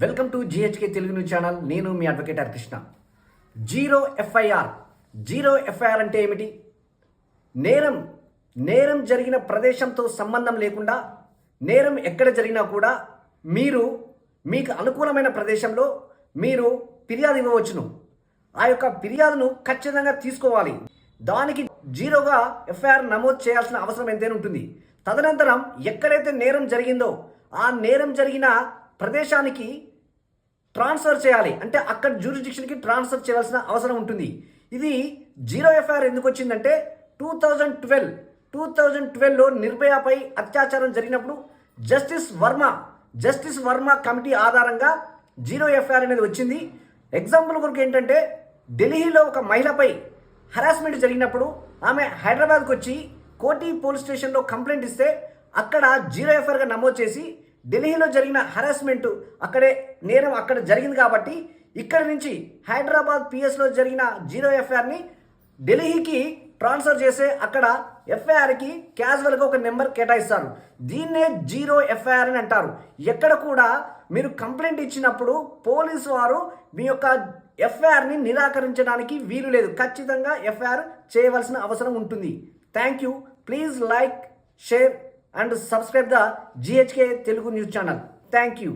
Welcome to GHK Telugu news channel. నేను మీ advocate R Krishna. Zero FIR అంటే ఏమిటి? నేరం జరిగిన ప్రదేశంతో సంబంధం లేకుండా నేరం ఎక్కడ జరిగినా కూడా మీకు అనుకూలమైన ప్రదేశంలో మీరు ఫిర్యాదు ఇవ్వవచ్చును. ఆ యొక్క ఫిర్యాదును ఖచ్చితంగా తీసుకోవాలి. దానికి జీరోగా ఎఫ్ఐఆర్ నమోదు చేయాల్సిన అవసరం ఎంతైనా ఉంటుంది. తదనంతరం ఎక్కడైతే నేరం జరిగిందో ఆ నేరం జరిగిన ప్రదేశానికి ట్రాన్స్ఫర్ చేయాలి. అంటే అక్కడ జ్యూరిడిక్షన్కి ట్రాన్స్ఫర్ చేయాల్సిన అవసరం ఉంటుంది. ఇది జీరో ఎఫ్ఐఆర్ ఎందుకు వచ్చిందంటే 2012లో నిర్భయపై అత్యాచారం జరిగినప్పుడు జస్టిస్ వర్మ కమిటీ ఆధారంగా జీరో ఎఫ్ఐఆర్ అనేది వచ్చింది. ఎగ్జాంపుల్ కొరకు ఏంటంటే, ఢిల్లీలో ఒక మహిళపై హరాస్మెంట్ జరిగినప్పుడు ఆమె హైదరాబాద్కి వచ్చి కోటి పోలీస్ స్టేషన్లో కంప్లైంట్ ఇస్తే అక్కడ జీరో ఎఫ్ఐఆర్గా నమోదు చేసి ఢిల్లీలో జరిగిన హరాస్మెంట్ నేరం అక్కడ జరిగింది కాబట్టి ఇక్కడి నుంచి హైదరాబాద్ పిఎస్లో జరిగిన జీరో ఎఫ్ఐఆర్ని ఢిల్లీకి ట్రాన్స్ఫర్ చేసే అక్కడ ఎఫ్ఐఆర్కి క్యాజువల్గా ఒక నెంబర్ కేటాయిస్తారు. దీన్నే జీరో ఎఫ్ఐఆర్ అని అంటారు. ఎక్కడ కూడా మీరు కంప్లైంట్ ఇచ్చినప్పుడు పోలీసు వారు మీ యొక్క ఎఫ్ఐఆర్ని నిరాకరించడానికి వీలు లేదు. ఖచ్చితంగా ఎఫ్ఐఆర్ చేయవలసిన అవసరం ఉంటుంది. Thank you. Please like, share and subscribe the GHK Telugu News channel. Thank you.